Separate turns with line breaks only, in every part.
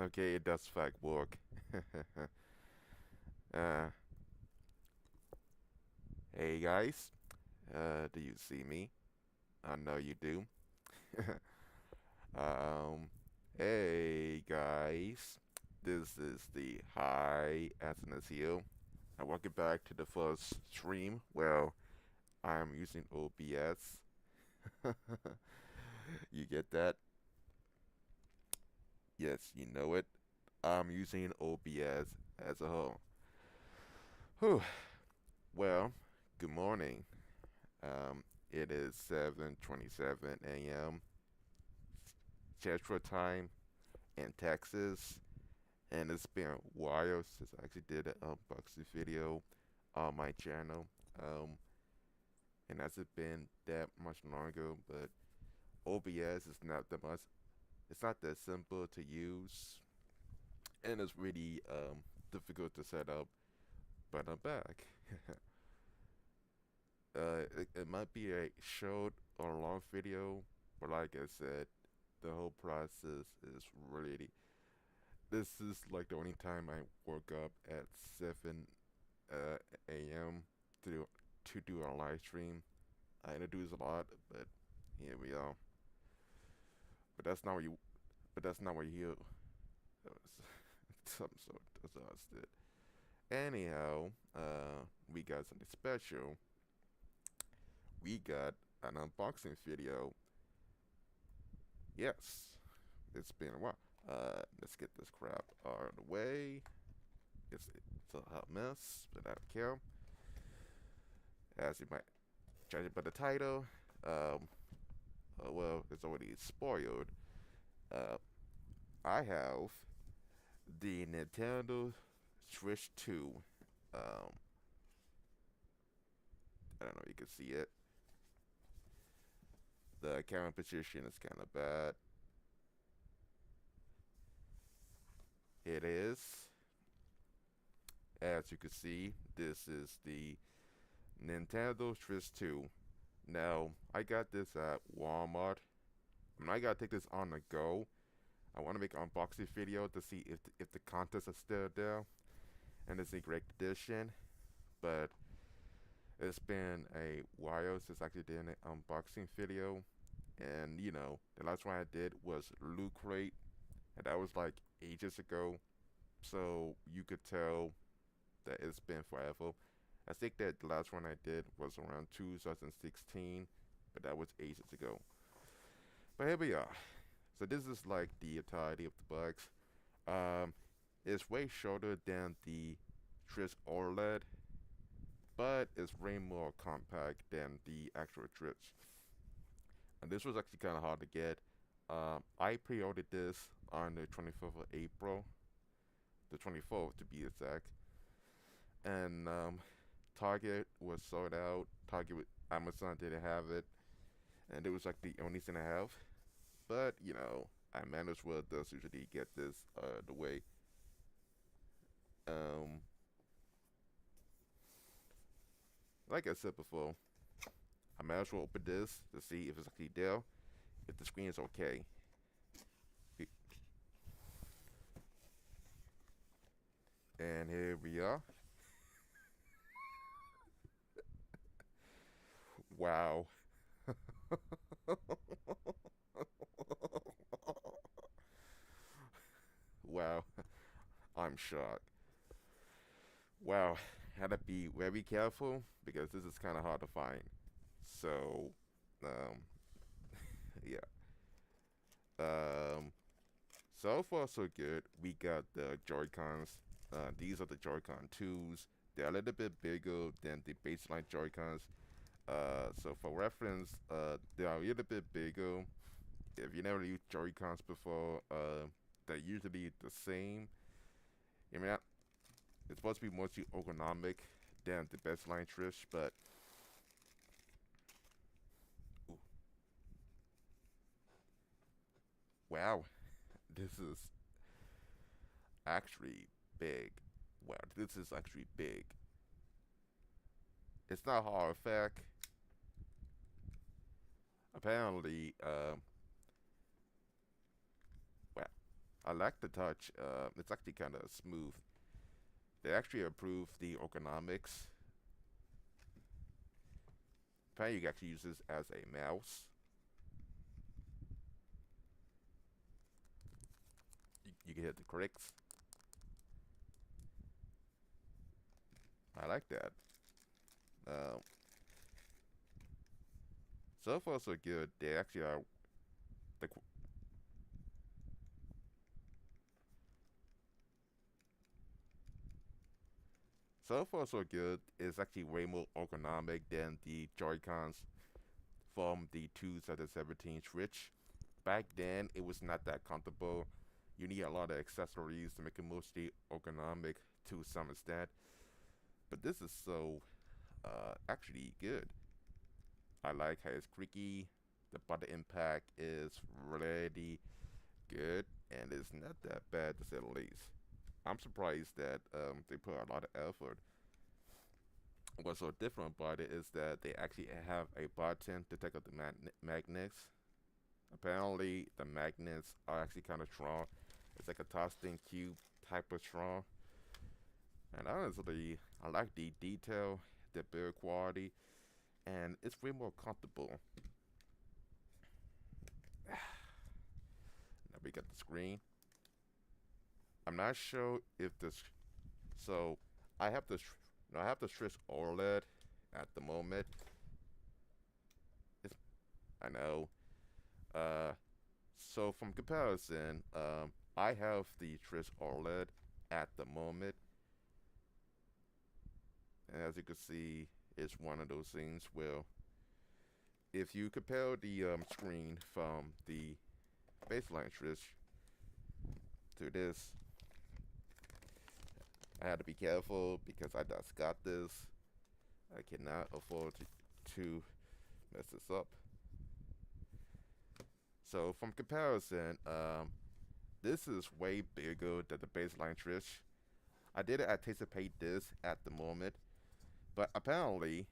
Okay, it does fact work. uh, hey guys, do you see me? I know you do. um, hey guys, this is the High Acidness here. And welcome back to the first stream. Well, I'm using OBS. You get that? Yes, you know it. I'm using OBS as a whole. Whew. Well, good morning. It is 7:27 a.m. Central Time in Texas, and it's been a while since I actually did an unboxing video on my channel. Um, and hasn't been that much longer, but OBS is not that much. It's not that simple to use, and it's really difficult to set up. But I'm back. It might be a short or long video, but like I said, the whole process is really. This is like the only time I woke up at 7 a.m. to do a live stream. I introduce a lot, but here we are. But that's not what you. But that's not what you hear. That was I'm so exhausted. Anyhow, we got something special. We got an unboxing video. Yes, it's been a while. Let's get this crap out of the way. It's a hot mess, but I don't care. As you might judge it by the title, well, it's already spoiled. Uh, I have the Nintendo Switch 2. Um, I don't know if you can see it. The camera position is kind of bad. It is. As you can see, this is the Nintendo Switch 2. Now, I got this at Walmart. I gotta take this on the go. I want to make an unboxing video to see if the contents are still there, and it's in great condition. But it's been a while since I actually did an unboxing video, and the last one I did was Loot Crate, and that was like ages ago. So you could tell that it's been forever. I think that the last one I did was around 2016, but that was ages ago. But here we are. So this is like the entirety of the box. Um, it's way shorter than the Trish OLED, but it's way more compact than the actual Trish. And this was actually kind of hard to get. I pre-ordered this on the 24th of April, the 24th to be exact. And Target was sold out. Amazon didn't have it, and it was like the only thing I have. But I managed well does usually get this the way. Um, like I said before, I might as well open this to see if it's actually there, if the screen is okay. And here we are. Wow. Wow. I'm shocked. Wow. Had to be very careful because this is kind of hard to find. So, um, yeah. Um, so far so good. We got the Joy-Cons. These are the Joy-Con 2s. They're a little bit bigger than the baseline Joy-Cons. So for reference, they are a little bit bigger. If you never used Joy-Cons before, they're usually the same. I mean, it's supposed to be mostly ergonomic than the baseline Trish, but ooh, wow, this is actually big. Wow, this is actually big. It's not hard effect. Apparently, wow. I like the touch. It's actually kind of smooth. They actually improved the ergonomics. Apparently, you can actually use this as a mouse. You can hit the clicks. I like that. Um, so far so good. They actually are the so far so good. It's actually way more ergonomic than the Joy Cons from the 2017 Switch. Back then, it was not that comfortable. You need a lot of accessories to make it mostly ergonomic to some extent. But this is so actually good. I like how it's creaky. The button impact is really good, and it's not that bad to say the least. I'm surprised that they put a lot of effort. What's so different about it is that they actually have a button to take out the magnets. Apparently, the magnets are actually kind of strong. It's like a Tostin cube type of strong. And honestly, I like the detail, the build quality, and it's way more comfortable. Now we got the screen. I'm not sure if this. So I have this. I have the Swiss OLED at the moment. It's, I know. Uh, so from comparison, I have the Swiss OLED at the moment, and as you can see, it's one of those things where if you compare the screen from the baseline Swiss to this, I had to be careful because I just got this. I cannot afford to mess this up. So from comparison, this is way bigger than the baseline Trish. I didn't anticipate this at the moment, but apparently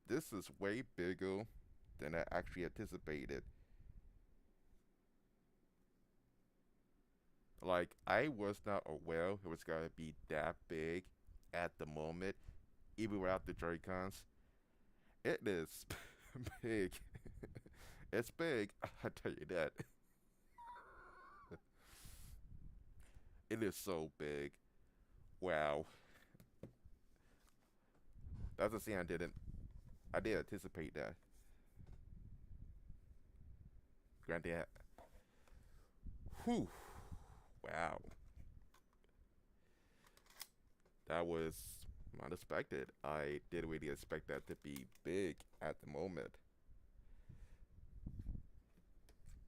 this is way bigger than I actually anticipated. Like I was not aware it was gonna be that big at the moment, even without the Joy-Cons. It is big. It's big, I tell you that. It is so big. Wow. That's a thing I did anticipate that. Granddad. Whew. Wow. That was unexpected. I didn't really expect that to be big at the moment.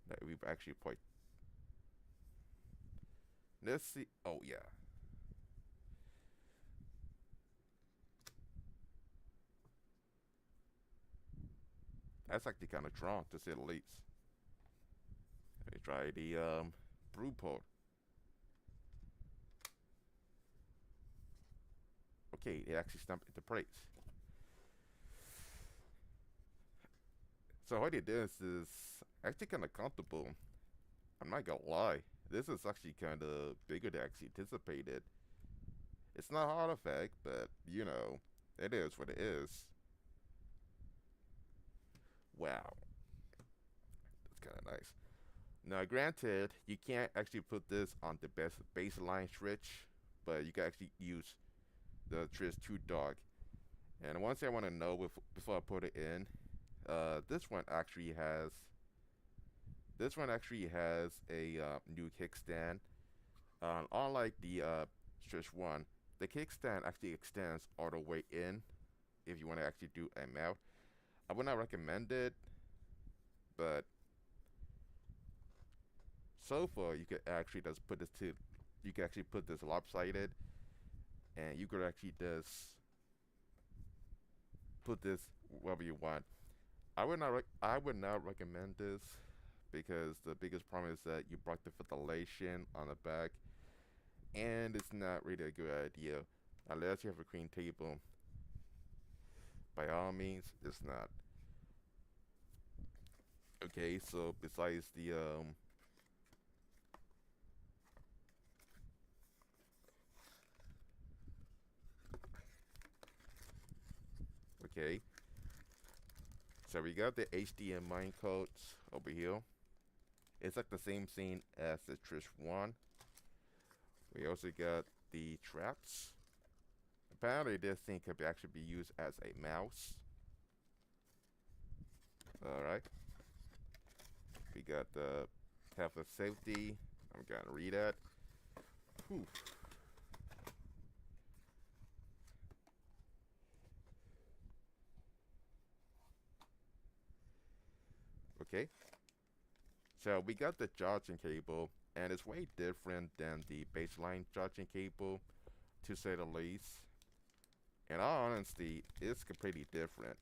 That we've actually played. Let's see. Oh yeah. That's actually kind of strong to say the least. Let me try the brew port. Okay, it actually stumped into place. So what it is actually kind of comfortable. I'm not gonna lie. This is actually kind of bigger than I actually anticipated. It's not hard effect, but you know, it is what it is. Wow, that's kind of nice. Now, granted, you can't actually put this on the best baseline switch, but you can actually use the Triss 2 Dog. And one thing I want to know before I put it in, this one actually has a new kickstand. Unlike the Trish 1, the kickstand actually extends all the way in if you want to actually do a mount. I would not recommend it, but so far you could actually just put this to you can actually put this lopsided, and you could actually just put this wherever you want. I would not recommend this because the biggest problem is that you block the ventilation on the back, and it's not really a good idea unless you have a clean table. By all means, it's not. Okay, so besides Okay, so we got the HDMI codes over here. It's like the same scene as the Trish 1. We also got the traps. Apparently this thing could actually be used as a mouse. Alright. We got the health and safety. I'm gonna read that. Whew. Okay. So we got the charging cable, and it's way different than the baseline charging cable, to say the least. In all honesty, it's completely different.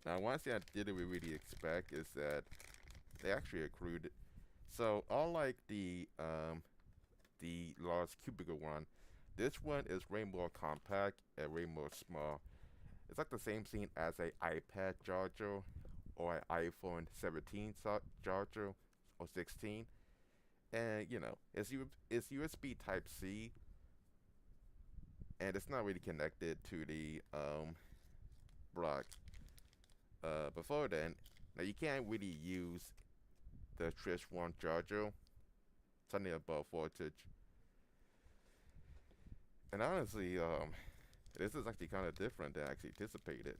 Now, one thing I didn't really expect is that they actually accrued. So, unlike the large cubicle one, this one is way more compact and way more small. It's like the same thing as a iPad charger or an iPhone 17 charger or 16, and it's USB Type C, and it's not really connected to the block. Before then, now you can't really use the Trish One charger, something above voltage. And honestly, this is actually kind of different than I actually anticipated.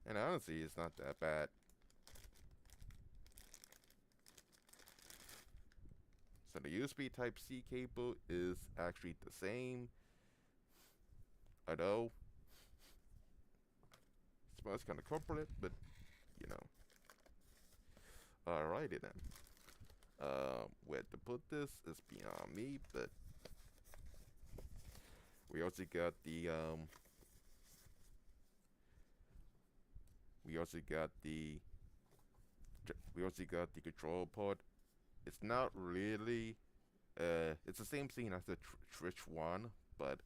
And honestly, it's not that bad. So the USB Type C cable is actually the same, although it smells kind of corporate, but you know. Alrighty then. Where to put this is beyond me, but we also got the we also got the we also got the control port. It's not really it's the same thing as the Trish one, but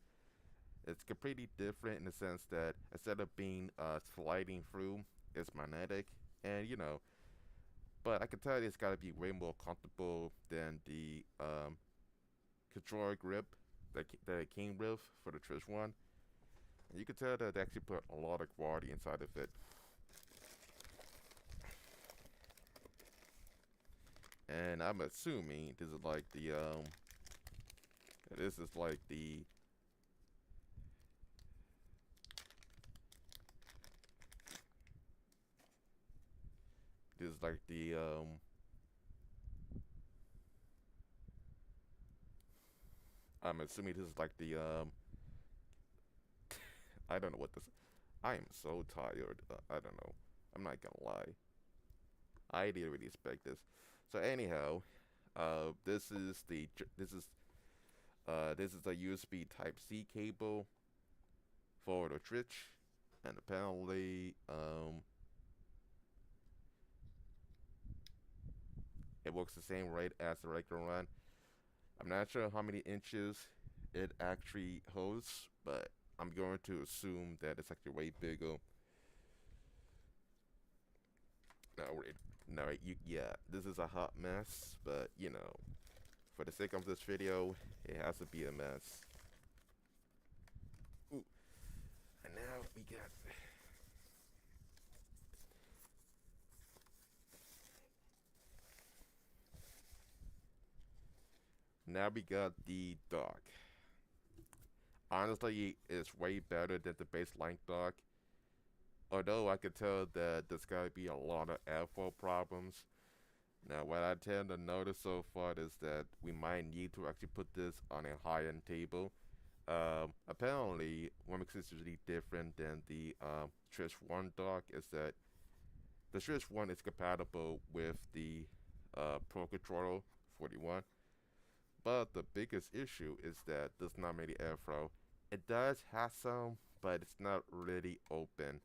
it's completely different in the sense that instead of being sliding through, it's magnetic, and but I can tell it's got to be way more comfortable than the controller grip that it came with for the Trish one. And you can tell that they actually put a lot of quality inside of it. And I'm assuming this is like the this is like the this is like the I'm assuming this is like the I don't know what this. I am so tired. I don't know. I'm not gonna lie. I didn't really expect this. So anyhow, this is a USB Type C cable for the Twitch, and apparently it works the same rate as the regular one. I'm not sure how many inches it actually holds, but I'm going to assume that it's actually way bigger. No, wait, no, yeah, this is a hot mess, but for the sake of this video, it has to be a mess. Ooh, and now we got. Now we got the dock. Honestly, it's way better than the baseline dock. Although I could tell that there's gotta be a lot of airflow problems. Now, what I tend to notice so far is that we might need to actually put this on a high-end table. Apparently, what makes this really different than the Trish 1 dock is that the Trish 1 is compatible with the Pro Controller 41. But the biggest issue is that there's not many airflow. It does have some, but it's not really open.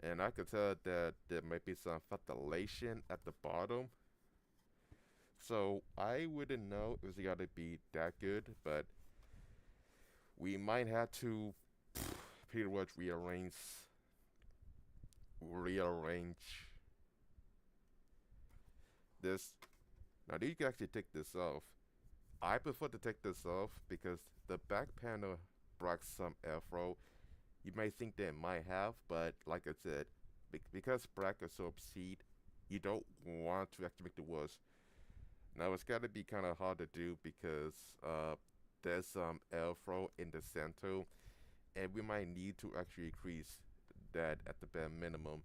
And I could tell that there might be some ventilation at the bottom. So I wouldn't know if it's gotta be that good, but we might have to pretty much rearrange this now you can actually take this off. I prefer to take this off because the back panel blocks some airflow. You might think that it might have, but like I said, because brackets so obscene, you don't want to actually make it worse. Now it's got to be kind of hard to do because there's some airflow in the center, and we might need to actually increase that at the bare minimum.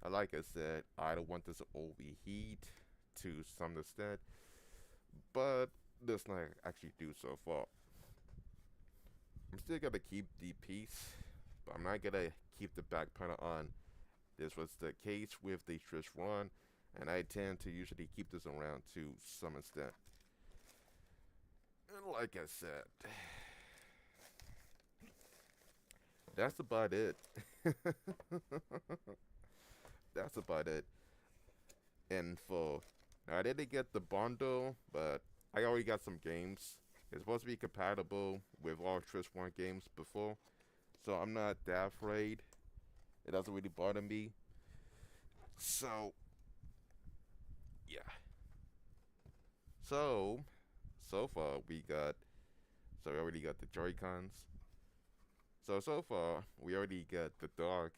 Like I said, I don't want this to overheat to some extent, but let's not actually do so far. I'm still gonna keep the piece, but I'm not gonna keep the back panel on. This was the case with the Trish 1, and I tend to usually keep this around to some extent. And like I said, that's about it. That's about it. And for I didn't get the bundle, but I already got some games. It's supposed to be compatible with all Trish 1 games before, so I'm not that afraid. It doesn't really bother me. So, yeah. So, so far we already got the Joy-Cons. So far, we already got the dock.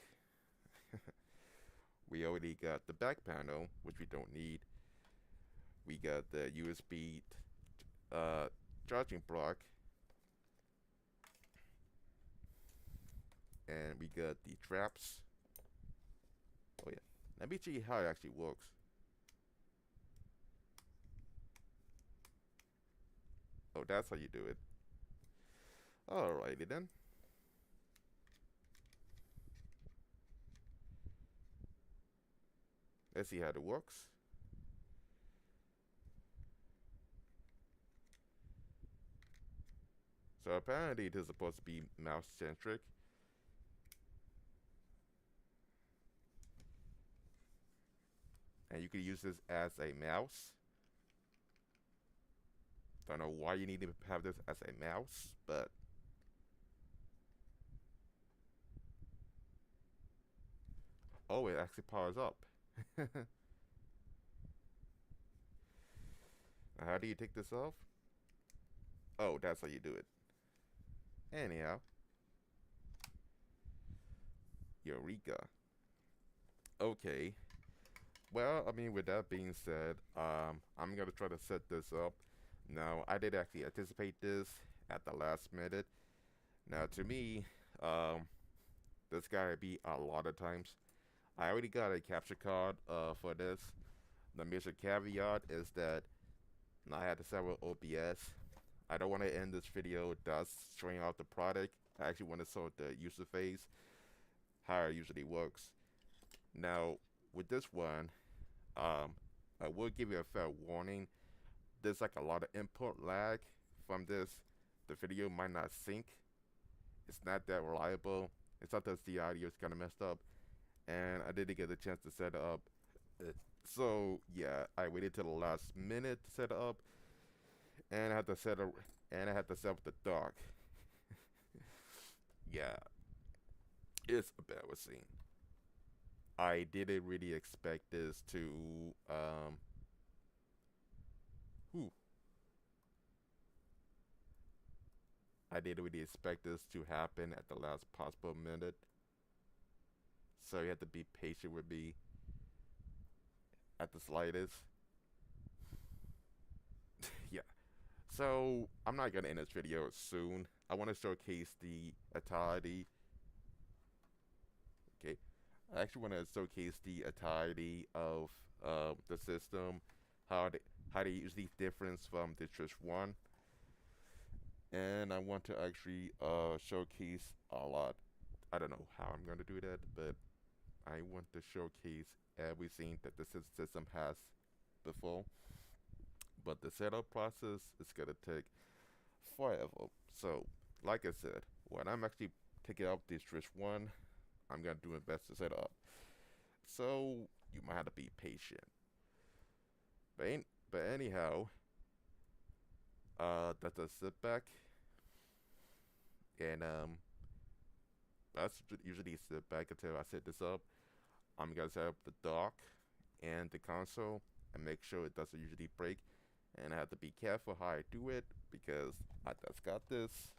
We already got the back panel, which we don't need. We got the USB uh, charging block. And we got the traps. Oh yeah. Let me show you how it actually works. Oh, that's how you do it. Alrighty then. Let's see how it works. So apparently it is supposed to be mouse centric. And you can use this as a mouse. Don't know why you need to have this as a mouse, but oh, it actually powers up. How do you take this off? Oh, that's how you do it. Anyhow, Eureka. Okay. Well, I mean, with that being said, I'm gonna try to set this up. Now, I did actually anticipate this at the last minute. Now, to me, this gotta be a lot of times. I already got a capture card for this. The major caveat is that I had to set with OBS. I don't want to end this video thus showing off the product. I actually want to show the user phase, how it usually works. Now, with this one, I will give you a fair warning. There's like a lot of input lag from this. The video might not sync. It's not that reliable. It's not that the audio is kind of messed up. And I didn't get a chance to set it up. So yeah, I waited till the last minute to set it up, and I had to set up the dock. Yeah, it's embarrassing. I didn't really expect this to whew, I didn't really expect this to happen at the last possible minute. So you have to be patient with me at the slightest. Yeah. So I'm not gonna end this video soon. I want to showcase the entirety. Okay. I actually want to showcase the entirety of the system, how they use the difference from the Trish 1, and I want to actually showcase a lot. I don't know how I'm going to do that, but I want to showcase everything that the system has before. But the setup process is going to take forever. So, like I said, when I'm actually taking out this Trish 1, I'm going to do my best to set up. So, you might have to be patient. But anyhow, that's a sit back. And that's usually sit back until I set this up. I'm gonna set up the dock and the console. and make sure it doesn't usually break. And I have to be careful how I do it because I just got this,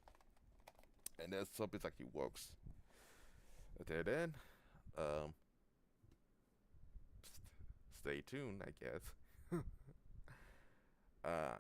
and there's something that actually works. Until then, um, stay tuned, I guess. uh,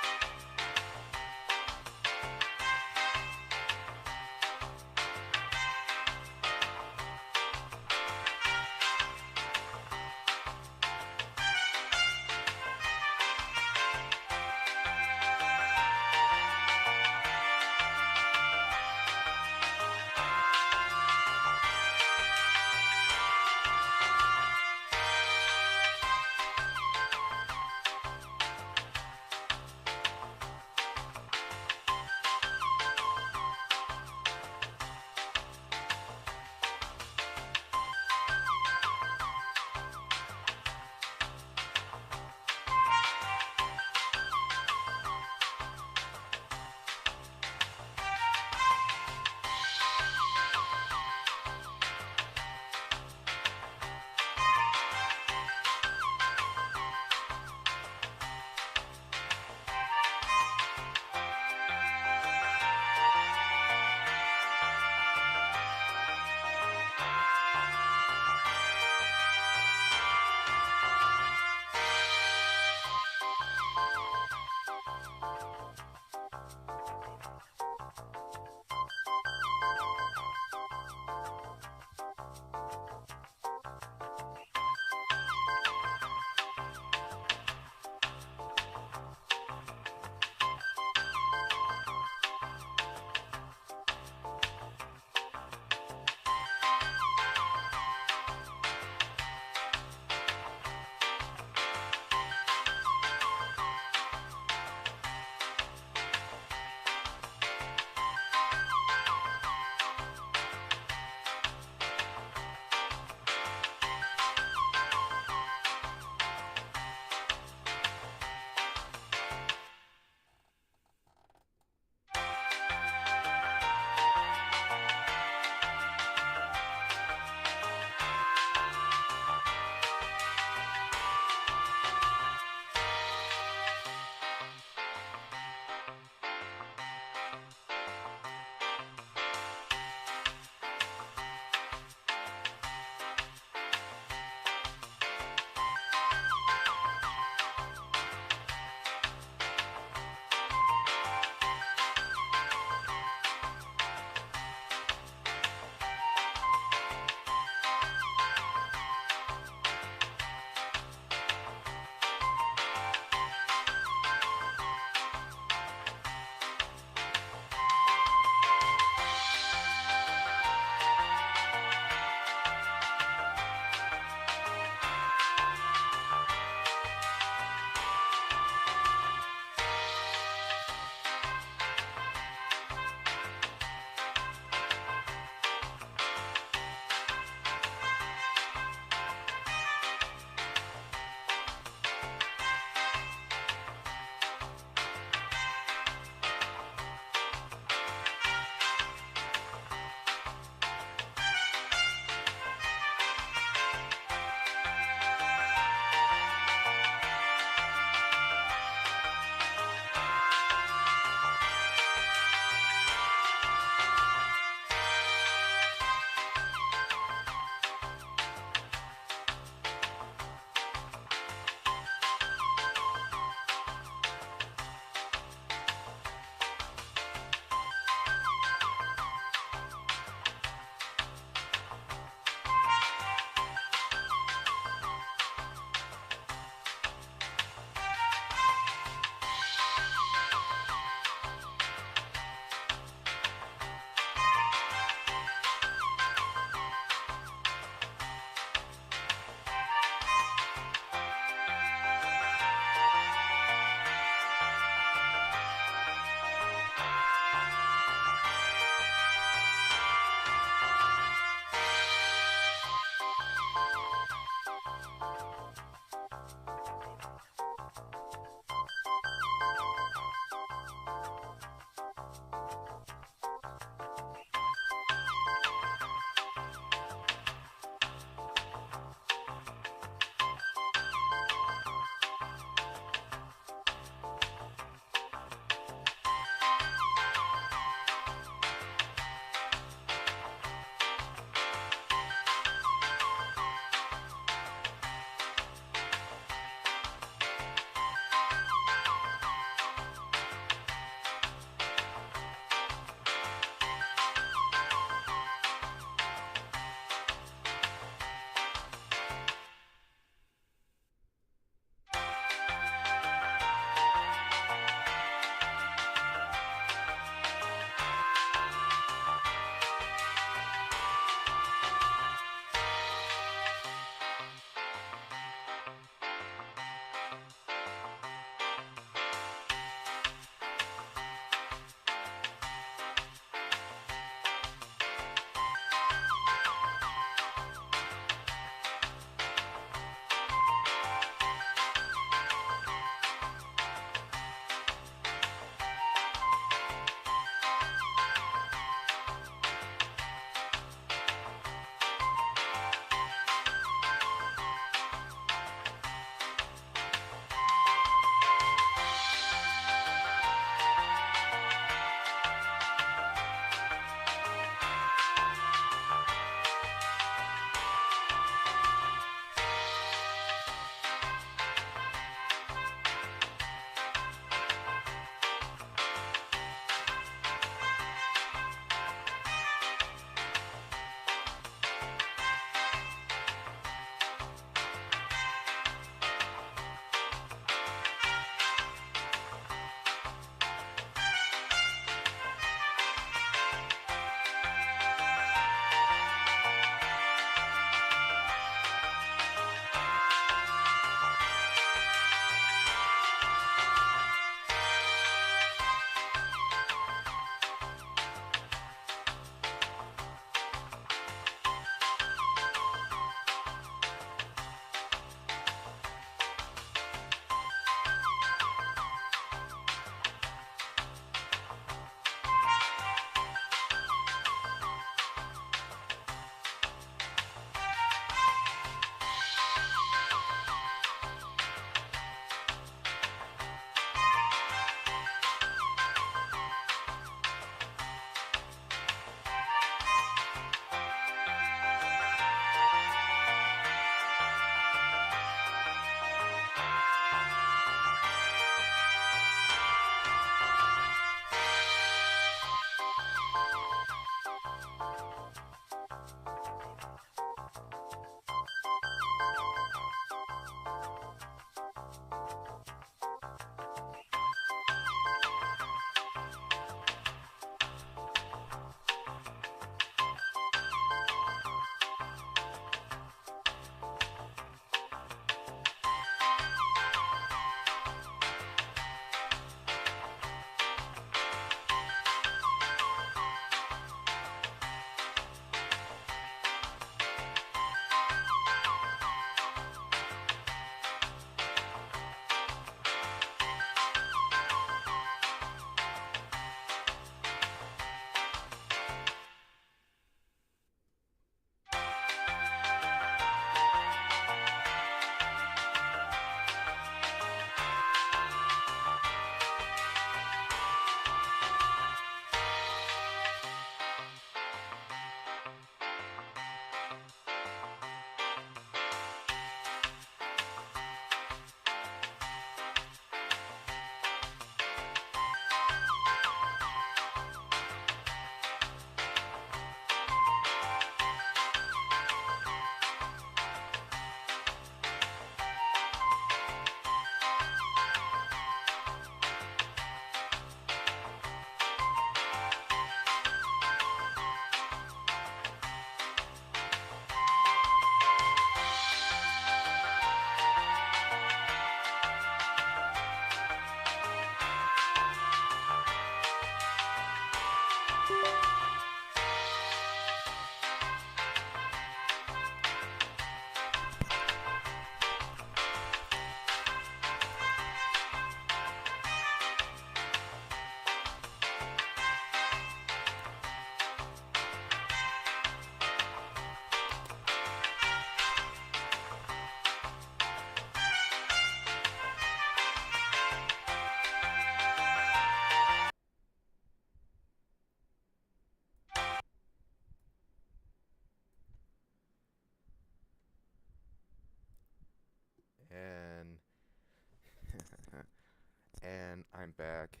I'm back.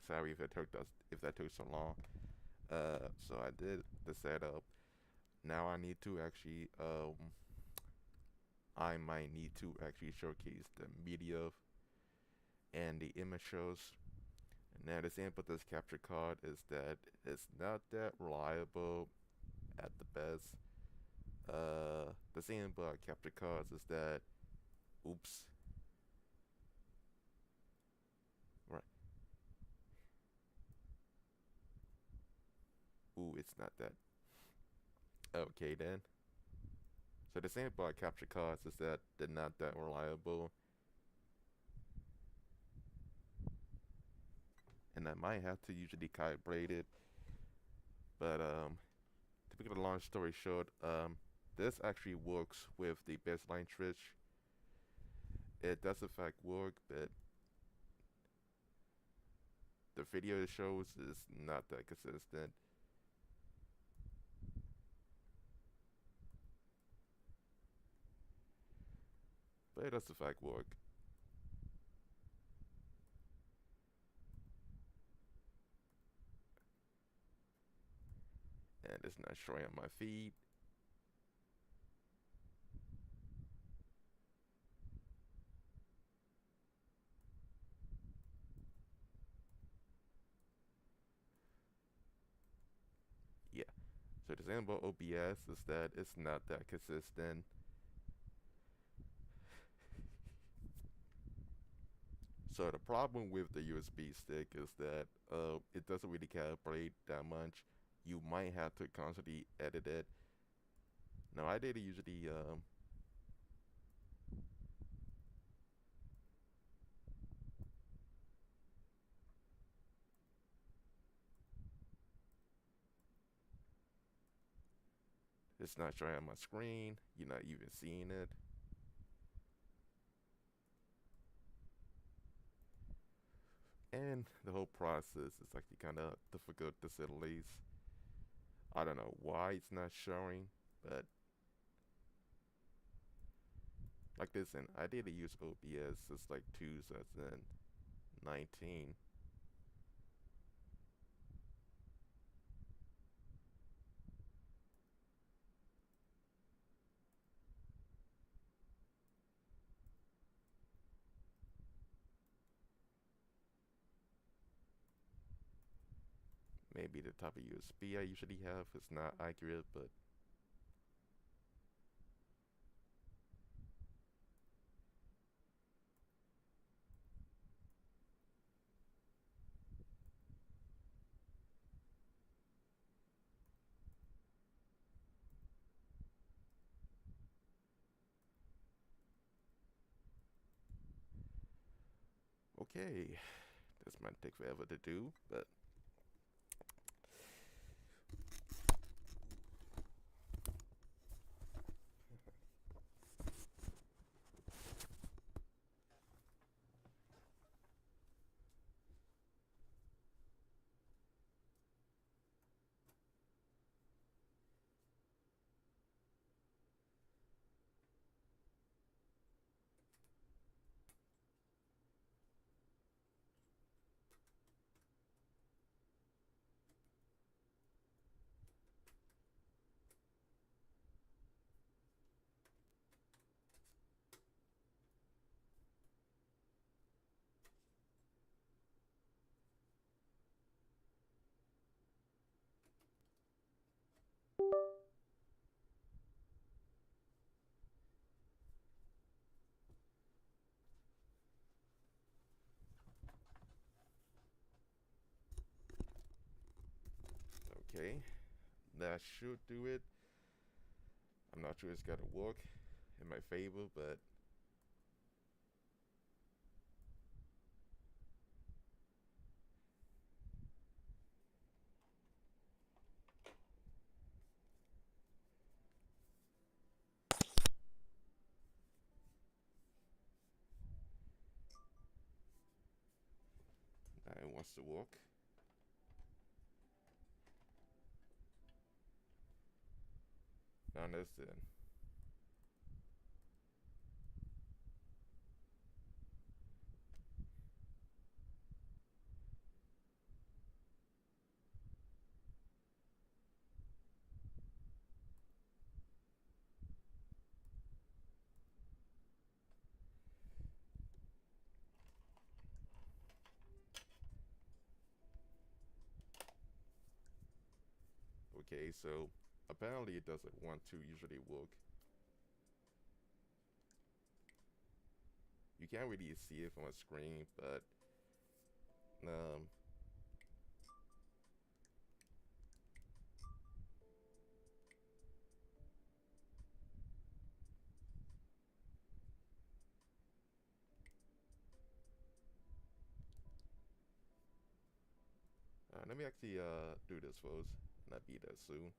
Sorry if that took so long. So I did the setup. Now I might need to actually showcase the media and the image shows. Now the thing about this capture card is that it's not that reliable at the best. The thing about capture cards is that, oops, right, ooh, it's not that. Okay then. So the thing about capture cards is that they're not that reliable, and I might have to usually calibrate it. But to make a long story short, this actually works with the baseline trish. It does in fact work, but the video it shows is not that consistent. But it does in fact work. And it's not showing on my feed. Yeah. So the thing about OBS is that it's not that consistent. So the problem with the USB stick is that it doesn't really calibrate that much. You might have to constantly edit it. Now I did usually it's not showing on my screen. You're not even seeing it. And the whole process is actually kind of difficult to say the least. I don't know why it's not showing, but like this, and I did use OBS since like 2019. Maybe the type of USB I usually have is not accurate, but okay. This might take forever to do, but okay. That should do it. I'm not sure it's gonna work in my favor, but it wants to work. Now understand. Okay, so apparently it doesn't want to usually work. You can't really see it from a screen, but um, let me actually do this first, and I'll be there soon.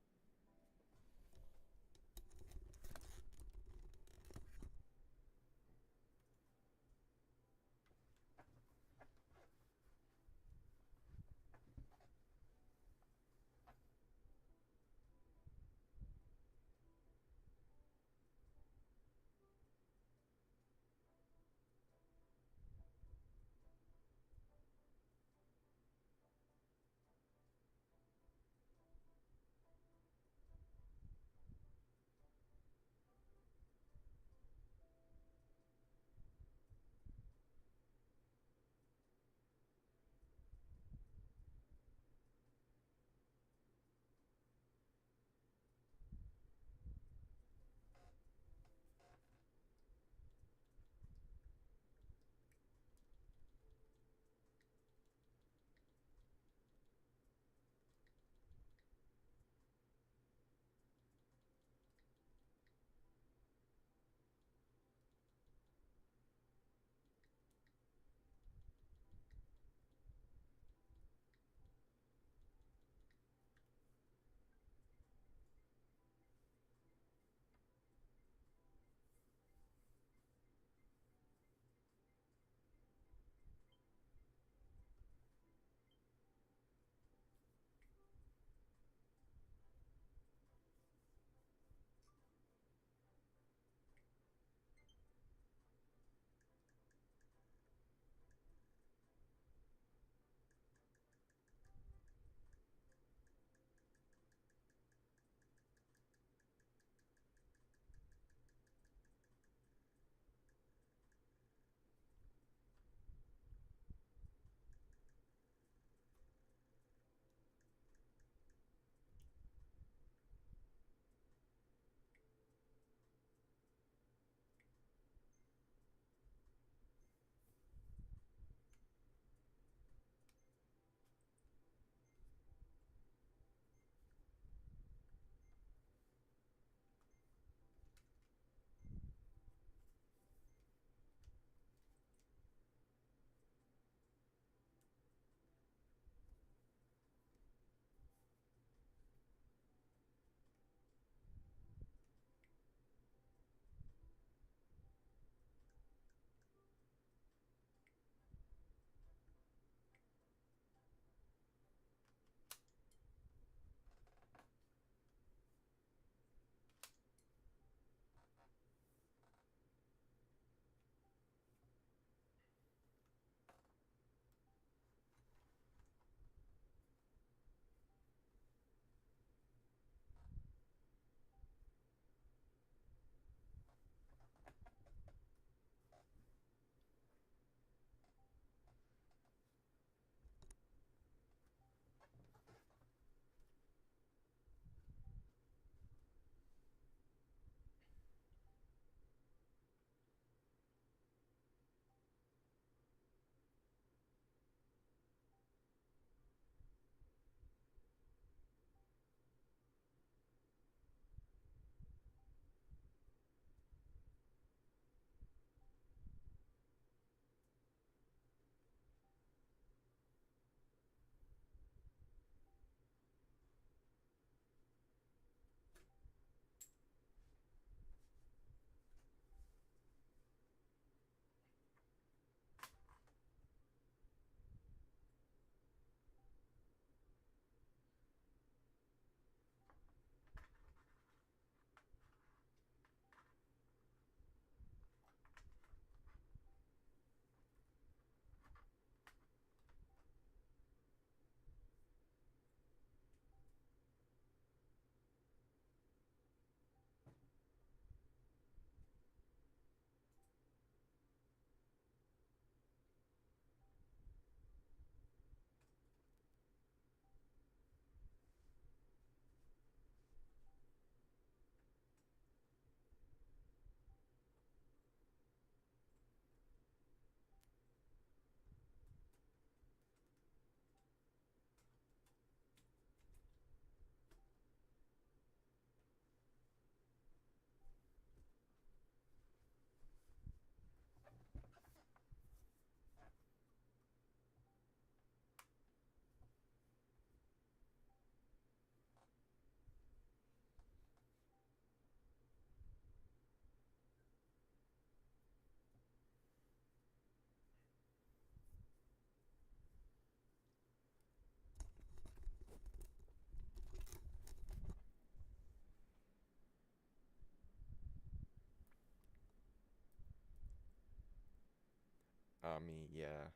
mean, yeah,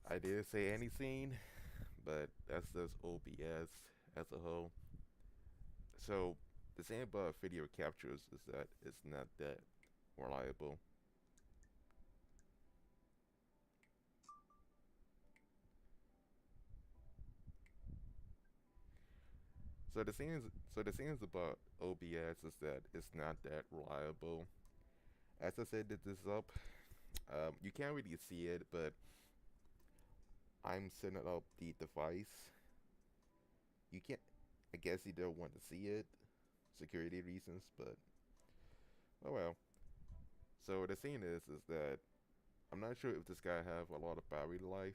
I did say any scene, but that's just OBS as a whole. So the thing about video captures is that it's not that reliable. So the thing is about OBS is that it's not that reliable. As I said, this up, you can't really see it, but I'm setting up the device. You can't. I guess you don't want to see it, security reasons, but oh well. So the thing is that I'm not sure if this guy have a lot of battery life.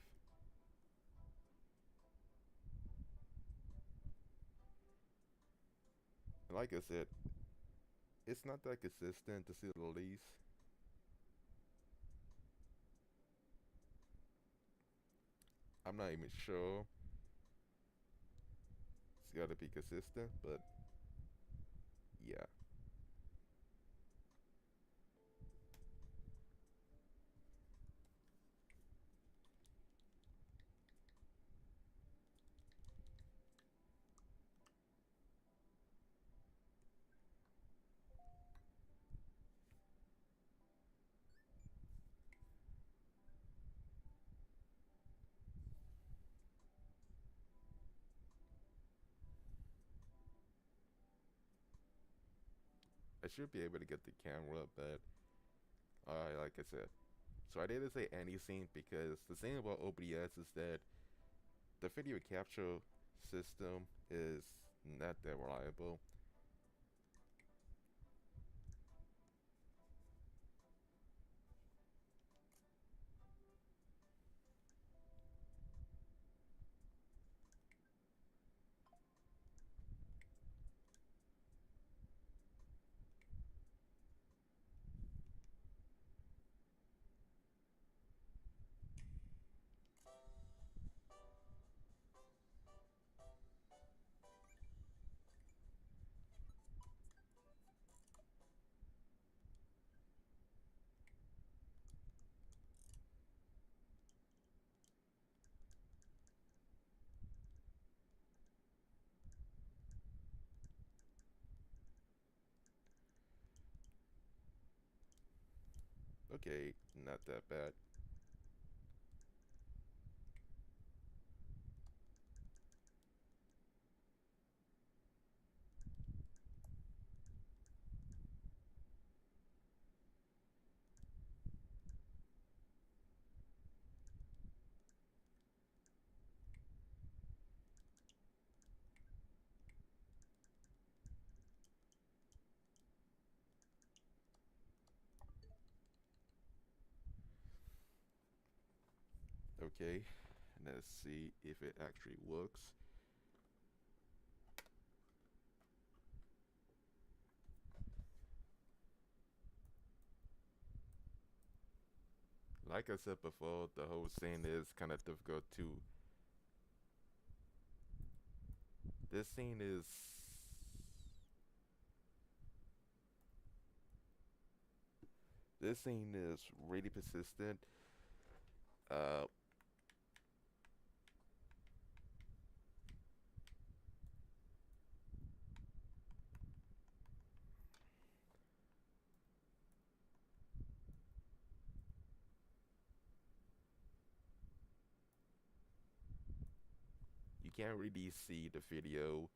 And like I said, it's not that consistent to say the least. I'm not even sure it's got to be consistent, but yeah. I should be able to get the camera, but like I said, so I didn't say anything because the thing about OBS is that the video capture system is not that reliable. Okay, not that bad. Okay, let's see if it actually works. Like I said before, the whole scene is kind of difficult to. This scene is. This scene is really persistent. Uh, you can't really see the video.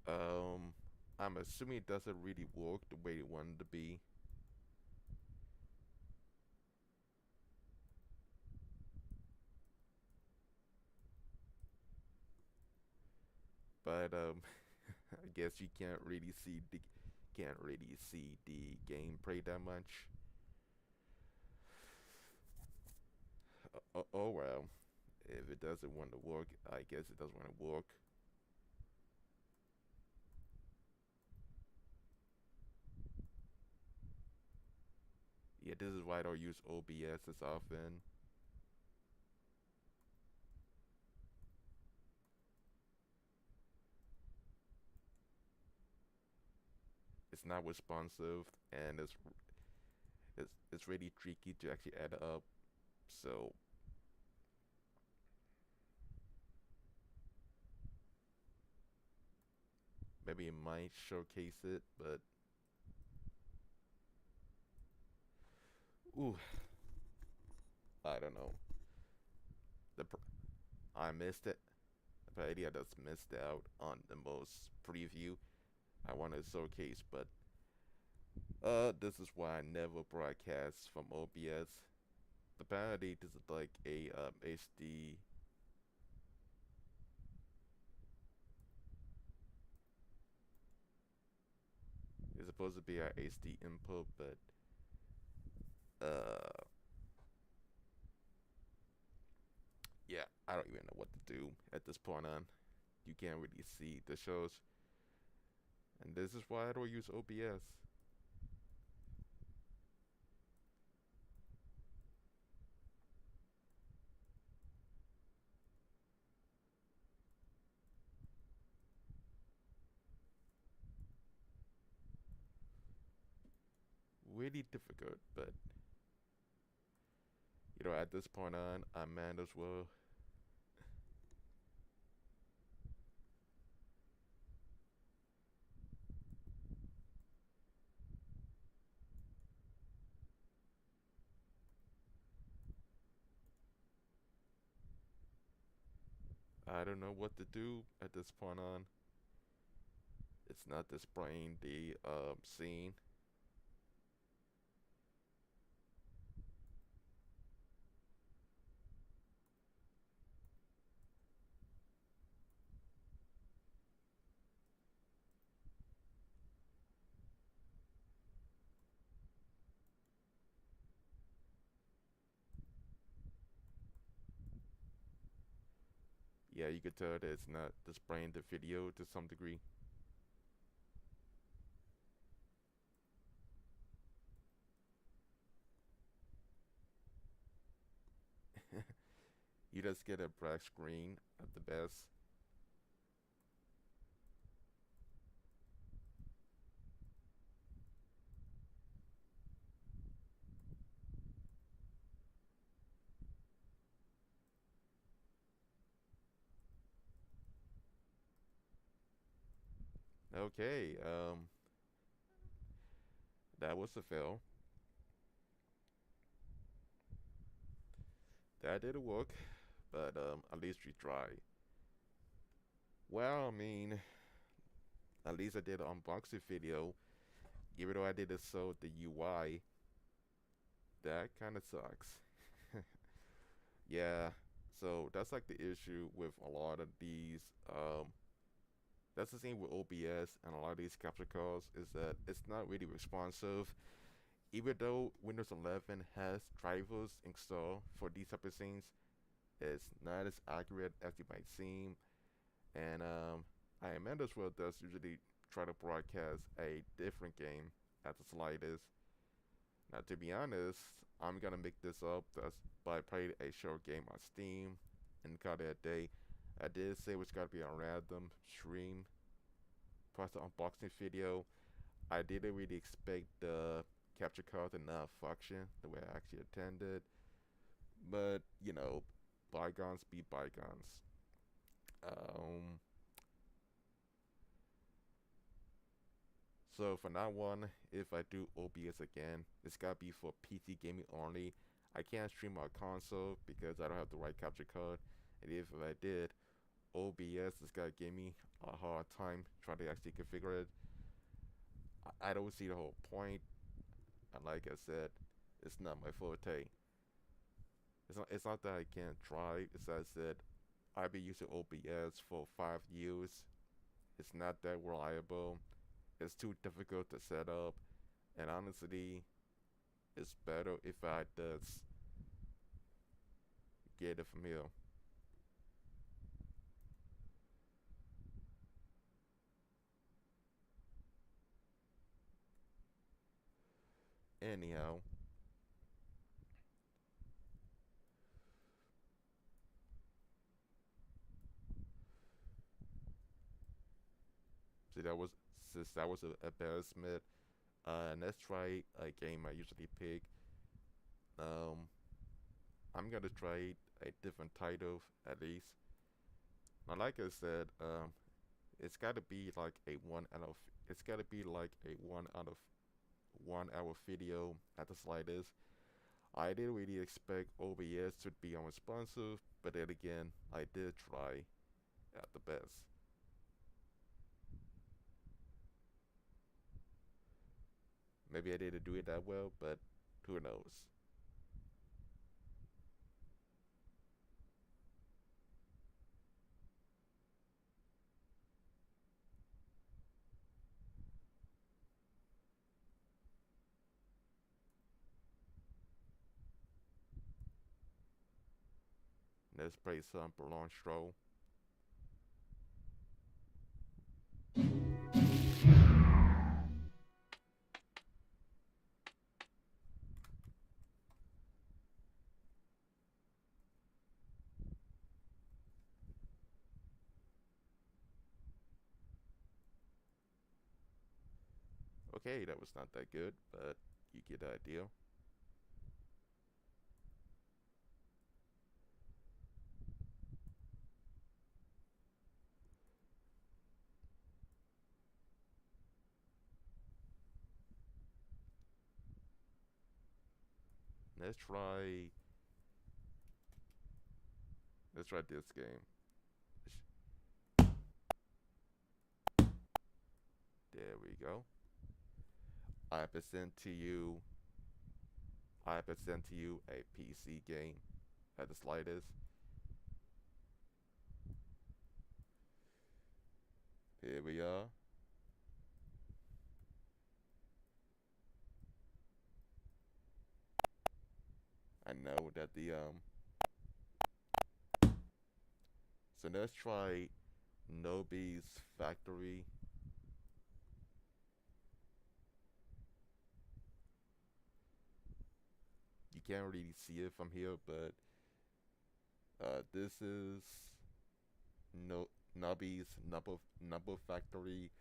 Um, I'm assuming it doesn't really work the way it wanted to be. But I guess you can't really see the gameplay that much. Oh well, if it doesn't want to work, I guess it doesn't want to work. Yeah, this is why I don't use OBS as often. It's not responsive, and It's really tricky to actually add up. So maybe it might showcase it, but ooh, I don't know. The I missed it. But I just missed out on the most preview I wanted to showcase. But this is why I never broadcast from OBS. Apparently, this is like a HD. It's supposed to be a HD input, but uh, yeah, I don't even know what to do at this point on. You can't really see the shows, and this is why I don't use OBS. Really difficult, but at this point on, I might as well. I don't know what to do at this point on. It's not displaying the scene. Yeah, you could tell that it's not displaying the video to some degree. You just get a black screen at the best. Okay, that was a fail. That didn't work, but at least we tried. Well, I mean, at least I did an unboxing video. Even though I didn't show the UI, that kind of sucks. Yeah, so that's like the issue with a lot of these. That's the thing with OBS and a lot of these capture cards is that it's not really responsive. Even though Windows 11 has drivers installed for these type of things, it's not as accurate as it might seem. And I might as well does usually try to broadcast a different game at the slightest. Now, to be honest, I'm gonna make this up just by playing a short game on Steam and call it a day. I did say it was gonna be a random stream plus the unboxing video. I didn't really expect the capture card to not function the way I actually intended, but bygones be bygones. Um, so for now on, if I do OBS again, it's gotta be for PC gaming only. I can't stream on console because I don't have the right capture card, and if I did, OBS is gonna give me a hard time trying to actually configure it. I don't see the whole point, and like I said, it's not my forte. It's not that I can't try. It's that I said I've been using OBS for 5 years. It's not that reliable. It's too difficult to set up, and honestly, it's better if I just get it from here. Anyhow, see that was since that was an embarrassment. Let's try a game I usually pick. Um, I'm gonna try a different title at least. Now, like I said, it's gotta be like a one out of. It's gotta be like a 1 hour video at the slightest. I didn't really expect OBS to be unresponsive, but then again, I did try at the best. Maybe I didn't do it that well, but who knows? Let's play some prolonged stroll. Okay, that was not that good, but you get the idea. Let's try. Let's try this game. There we go. I present to you. I present to you a PC game at the slightest. Here we are. I know that So let's try Nobi's Factory. You can't really see it from here, but this is no Nubby's Number Factory.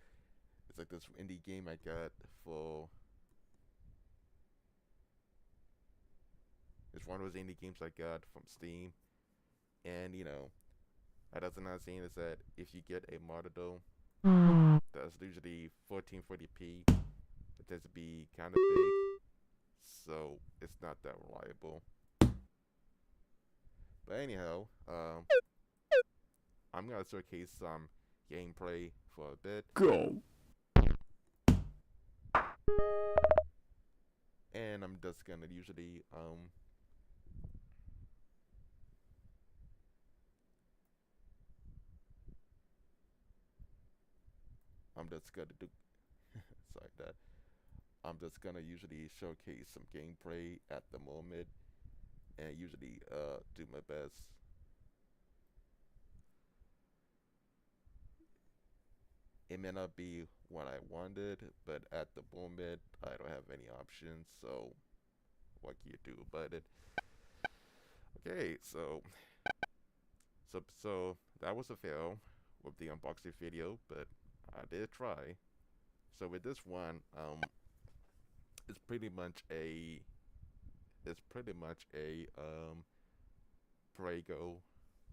It's like this indie game I got for. It's one of those indie games I got from Steam, and that's another thing is that if you get a monitor that's usually 1440p, it tends to be kind of big, so it's not that reliable. But anyhow, I'm gonna showcase some gameplay for a bit.
Go.
And I'm just gonna usually I'm just gonna do sorry that I'm just gonna usually showcase some gameplay at the moment and usually do my best. It may not be what I wanted, but at the moment I don't have any options, so what can you do about it? Okay, so that was a fail with the unboxing video, but I did try. So with this one, it's pretty much a Prego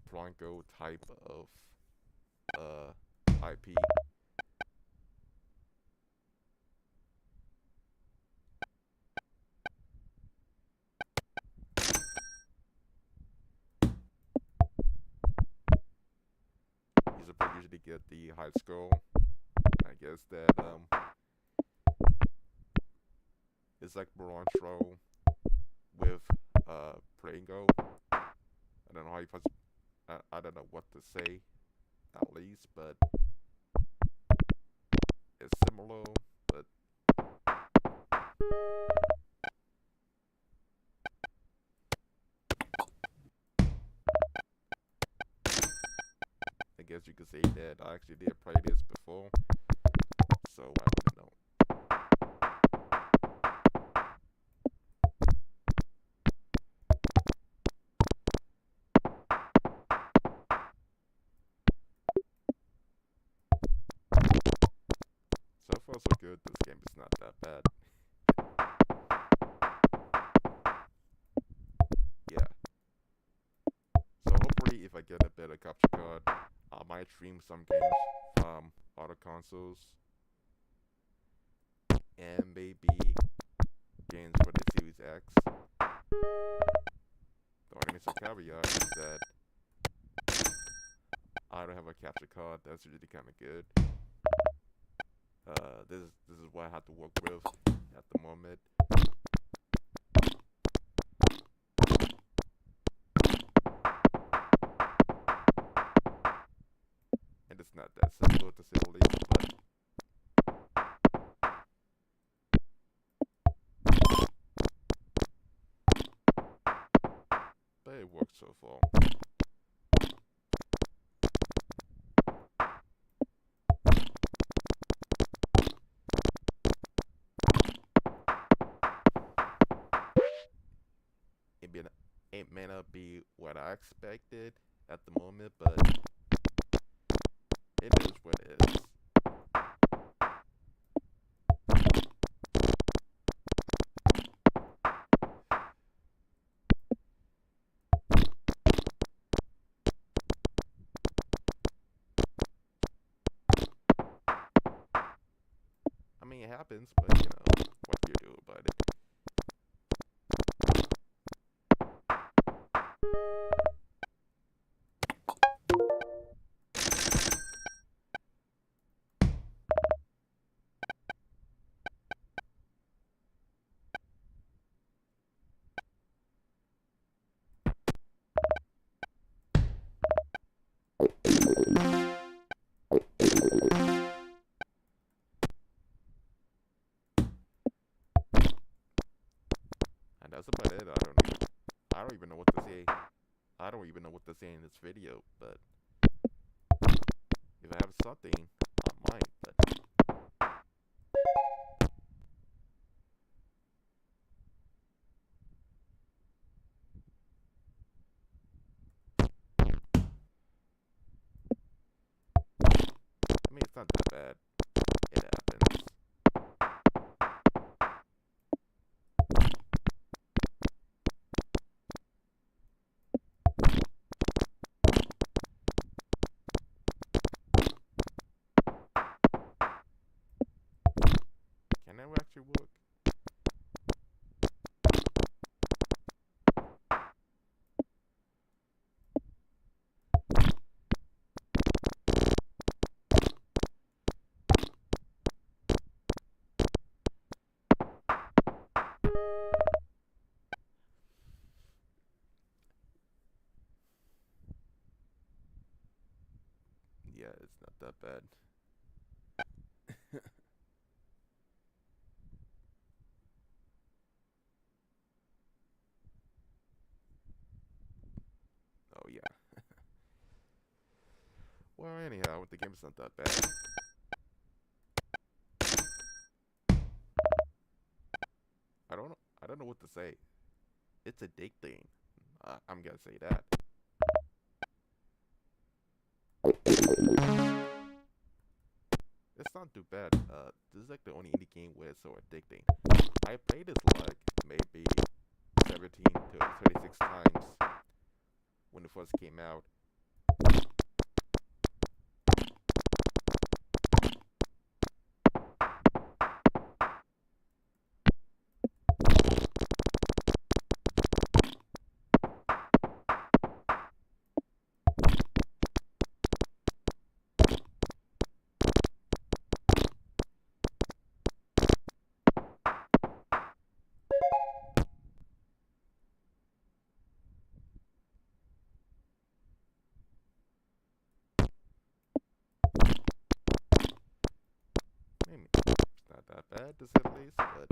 Bronco type of IP. You usually get the high score. I guess that it's like Barantro with Prego. I don't know how you I don't know what to say at least, but it's similar, but I guess you could say that I actually did play this before, so I don't know. So far so good, this game is not that bad. a capture card. I might stream some games from other consoles and maybe games for the Series X. The only missing caveat is that I don't have a capture card. That's really kind of good. This is what I have to work with at the moment. And it's not that simple to say the least, but it works so far. It may not be what I expected at the moment, but it is what it is. I mean, it happens, but you know, what do you do about it? And that's about it. I don't even know what to say. I don't even know what to say in this video, but if I have something, I might, but I mean, it's not that bad. It happens. Can that actually work? Yeah, it's not that bad. Oh yeah. Well, anyhow, the game's not that bad. I don't know what to say. It's addicting. I'm gonna say that. It's not too bad. This is like the only indie game where it's so addicting. I played this like maybe 17 to 36 times when it first came out. Maybe it's not that bad to say the least, but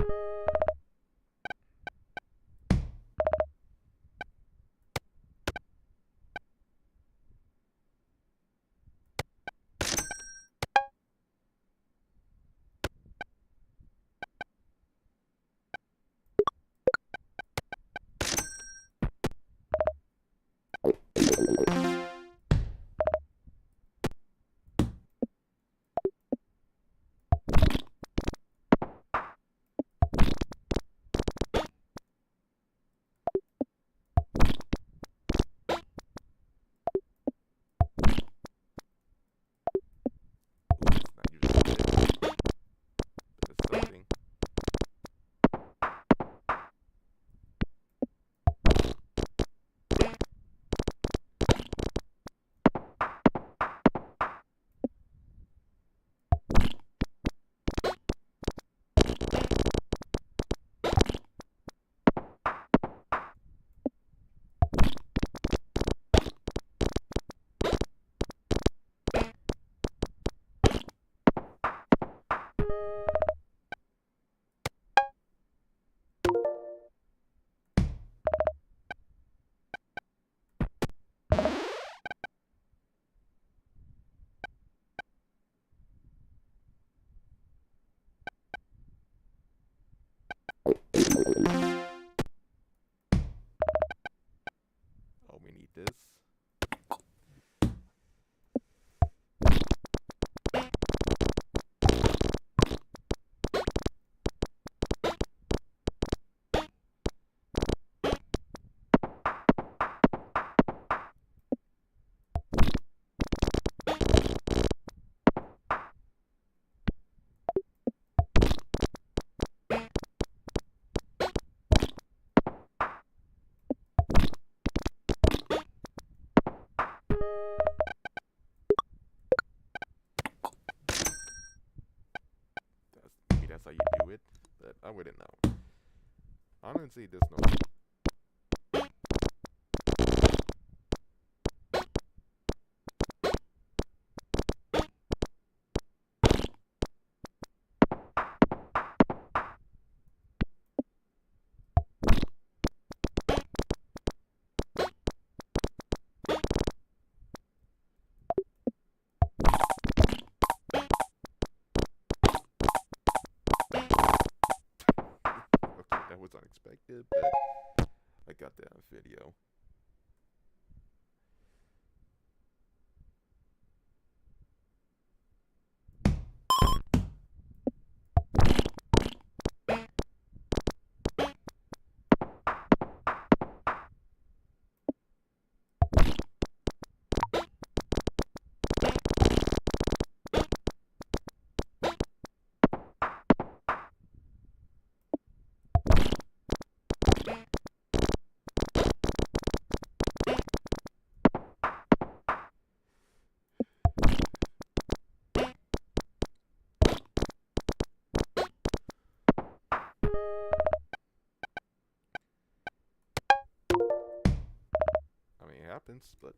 I wouldn't know. Honestly, there's no. Okay, that was unexpected, but I got that on video. I mean, it happens, but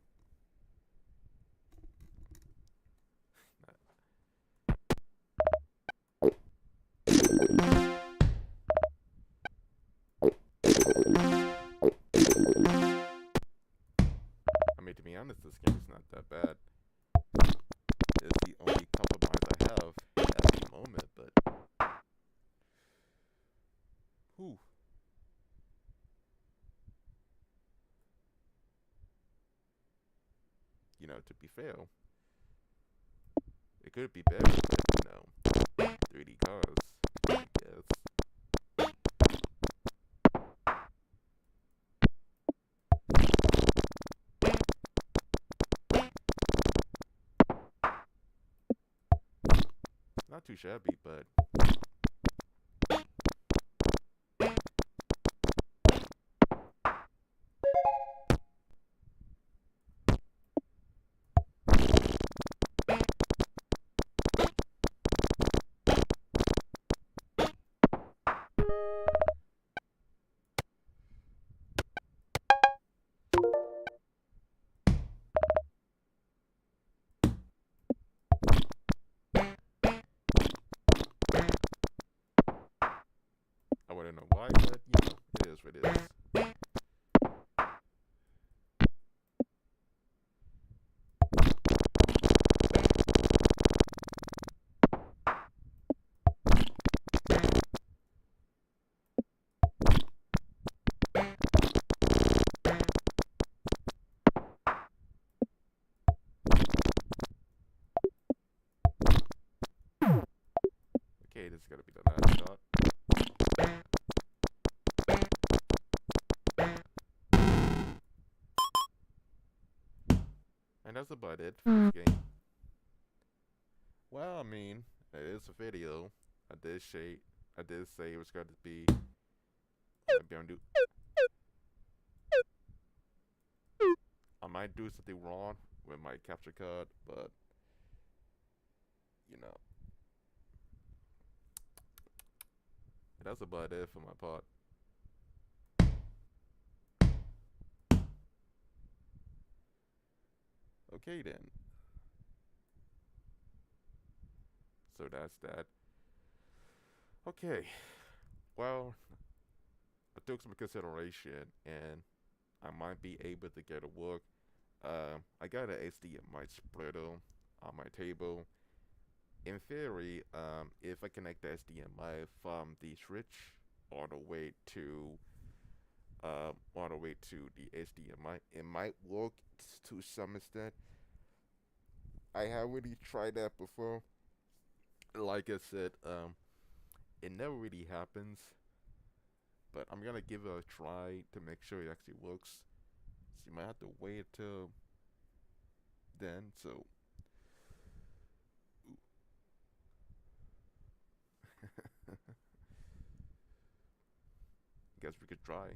I mean, to be honest, this game is not that bad. It's the only compromise I have at the moment, but whew. You know, to be fair, it could be better, but 3D cars, I guess. Not too shabby, but I wouldn't know why, but it is what it is. Okay, this is gonna be the last shot. And that's about it for this game. Well, I mean, it is a video. I did say it was going to be. I might do something wrong with my capture card, but you know, that's about it for my part. Okay then. So that's that. Okay. Well, I took some consideration, and I might be able to get a work. I got an HDMI splitter on my table. In theory, if I connect the HDMI from the switch all the way to the HDMI, it might work to some extent. I have already tried that before. Like I said, it never really happens, but I'm gonna give it a try to make sure it actually works. So you might have to wait till then. So, guess we could try.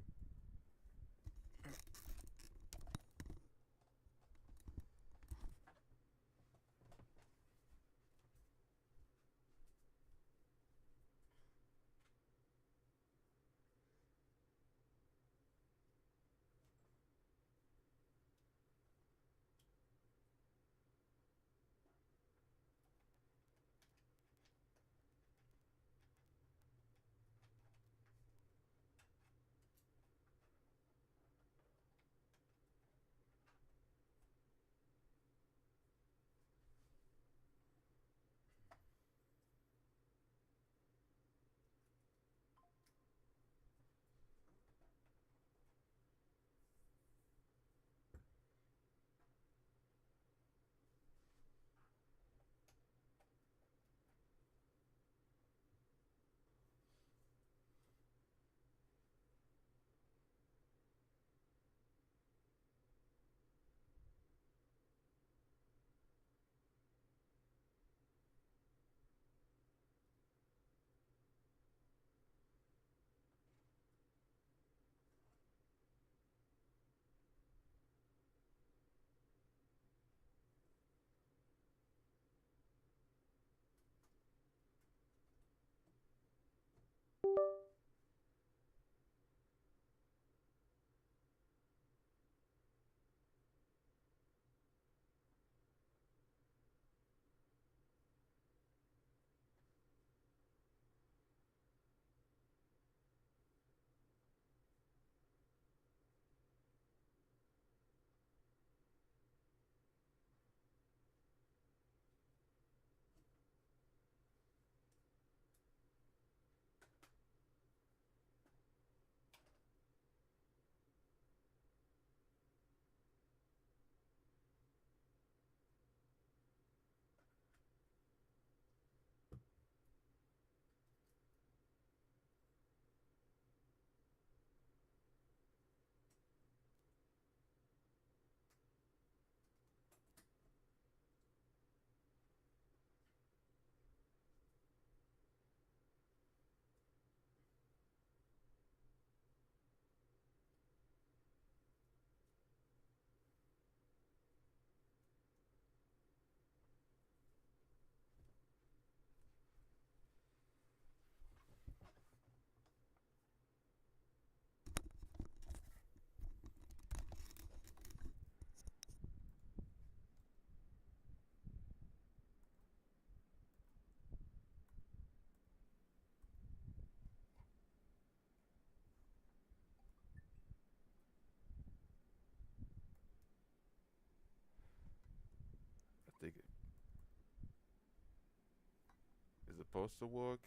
supposed to work?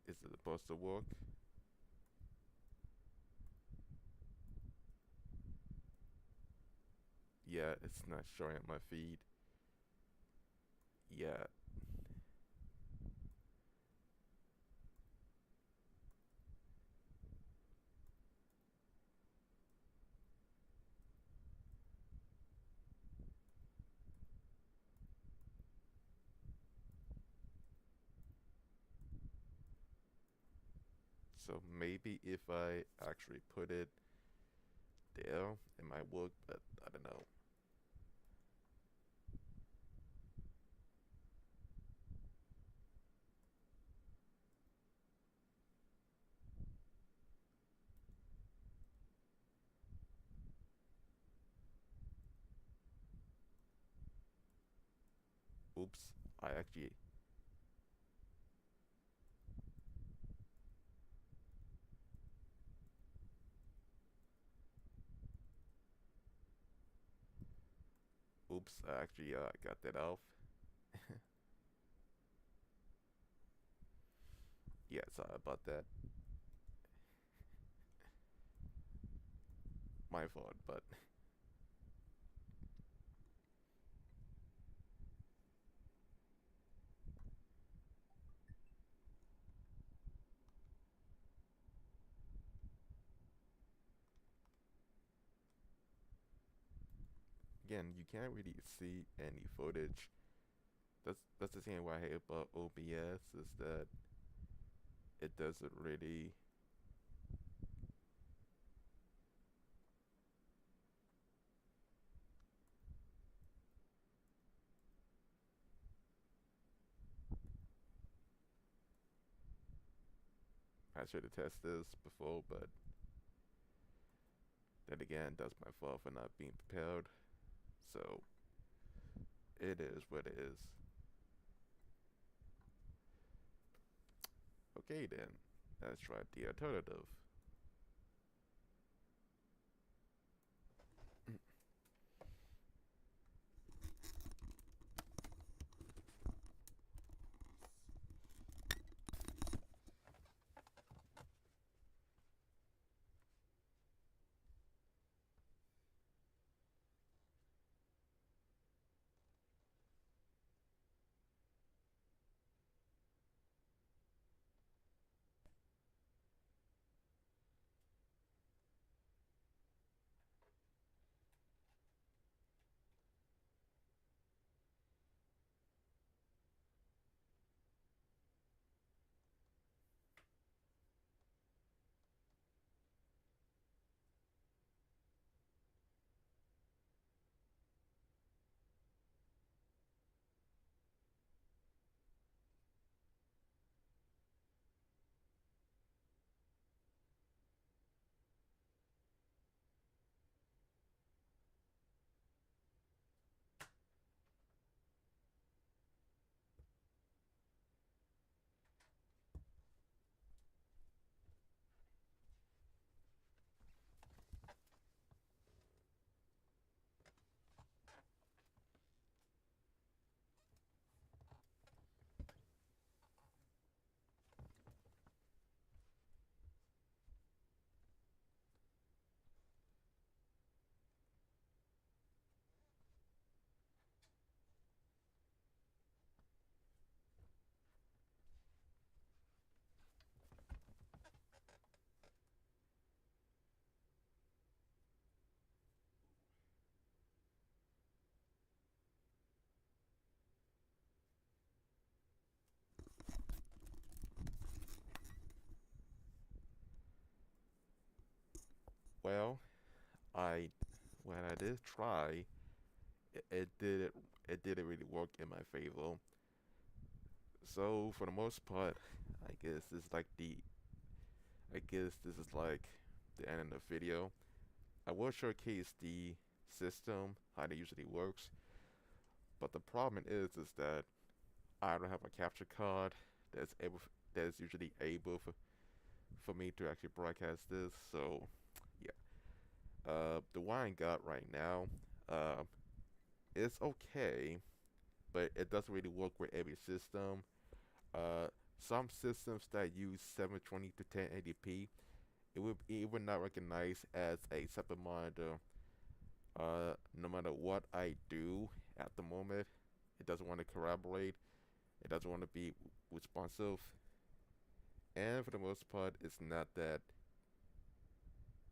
Is it supposed to work? Yeah, it's not showing up my feed. Yeah. So maybe if I actually put it there, it might work, but I don't know. Oops. I actually. Oops. I actually got that off. Yeah, sorry about that. My fault, but again, you can't really see any footage. That's the thing why I hate about OBS is that it doesn't really. I should have tested this before, but then again, that's my fault for not being prepared. So it is what it is. Okay then, let's try the alternative. Well, I when I did try, it didn't really work in my favor. So for the most part, I guess this is like the I guess this is like the end of the video. I will showcase the system, how it usually works, but the problem is that I don't have a capture card that's able that's usually able for me to actually broadcast this. So yeah, the one I got right now, uh, it's okay. but it doesn't really work with every system. Uh, some systems that use 720 to 1080p, it would not recognize as a separate monitor. No matter what I do at the moment, it doesn't want to collaborate. It doesn't want to be responsive, and for the most part, it's not that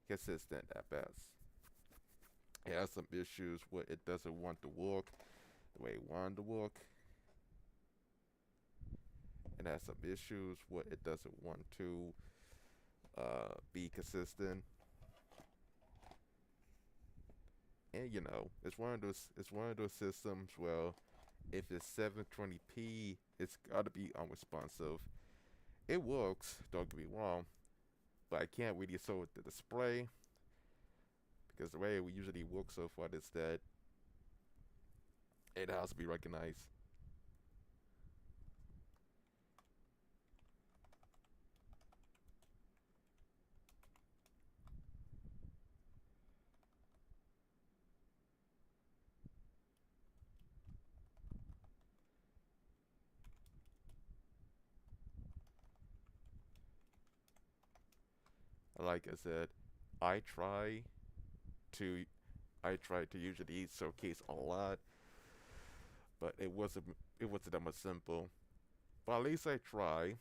consistent at best. It has some issues where it doesn't want to work the way it wanted to work. It has some issues where it doesn't want to be consistent. And it's one of those systems where if it's 720p, it's gotta be unresponsive. It works, don't get me wrong, but I can't really show it the display because the way we usually work so far is that it has to be recognized. Like I said, I try to I try to usually showcase a lot, but it wasn't that much simple. But at least I try.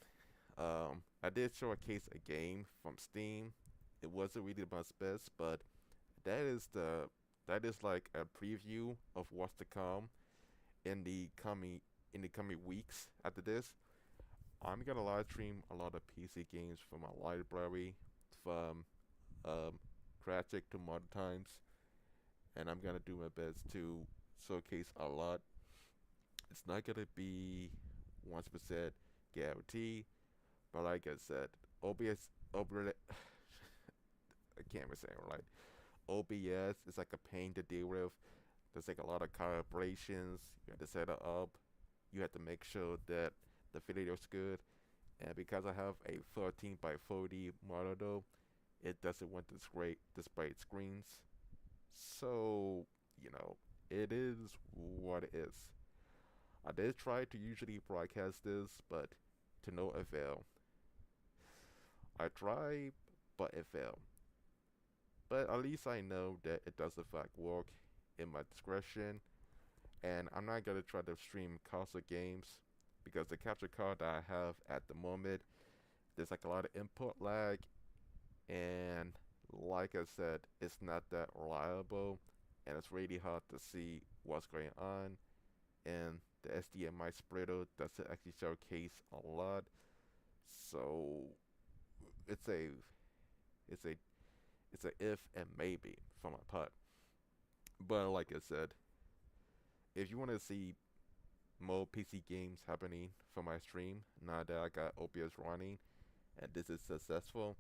I did showcase a game from Steam. It wasn't really my best, but that is the that is like a preview of what's to come in the coming weeks after this. I'm gonna live stream a lot of PC games from my library, from um, Crash to Modern Times, and I'm gonna do my best to showcase a lot. It's not gonna be 100% guarantee, but like I said, OBS, OBS, I can't even say it right. OBS is like a pain to deal with. There's like a lot of calibrations. You have to set it up. You have to make sure that the video is good. And because I have a 13 by 40 monitor, it doesn't want to display screens. So, you know, it is what it is. I did try to usually broadcast this, but to no avail. I tried, but it failed. But at least I know that it does in fact work in my discretion. And I'm not gonna try to stream console games because the capture card that I have at the moment, there's like a lot of input lag, and like I said, it's not that reliable, and it's really hard to see what's going on. And the SDMI splitter doesn't actually showcase a lot, so it's a it's a it's a if and maybe for my part. But like I said, if you want to see more PC games happening for my stream, now that I got OBS running and this is successful,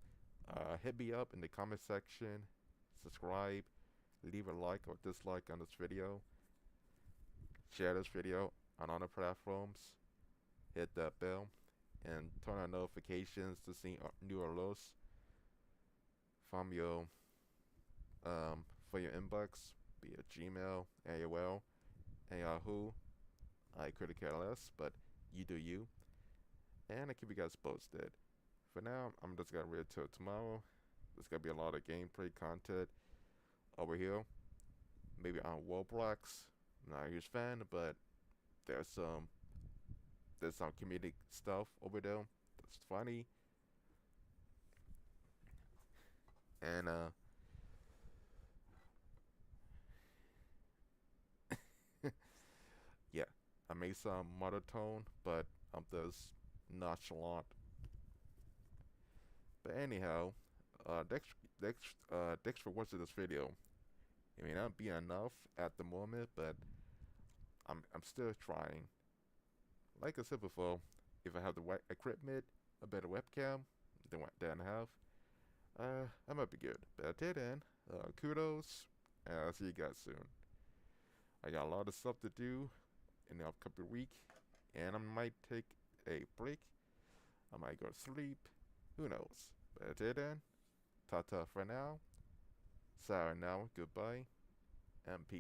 hit me up in the comment section, subscribe, leave a like or dislike on this video, share this video on other platforms, hit that bell, and turn on notifications to see new alerts from your for your inbox, be it Gmail, AOL, and Yahoo. I couldn't care less, but you do you. And I keep you guys posted. For now, I'm just gonna read till tomorrow. There's gonna be a lot of gameplay content over here. Maybe on Roblox. I'm not a huge fan, but there's some there's some comedic stuff over there that's funny. And yeah, I made some monotone, but I'm just nonchalant. But anyhow, thanks for watching this video. It may not be enough at the moment, but I'm still trying. Like I said before, if I have the right equipment, a better webcam than what I have, I might be good. But until then, kudos, and I'll see you guys soon. I got a lot of stuff to do in the upcoming week, and I might take a break. I might go to sleep. Who knows? But until then, ta ta for now. Sayonara, goodbye, and peace.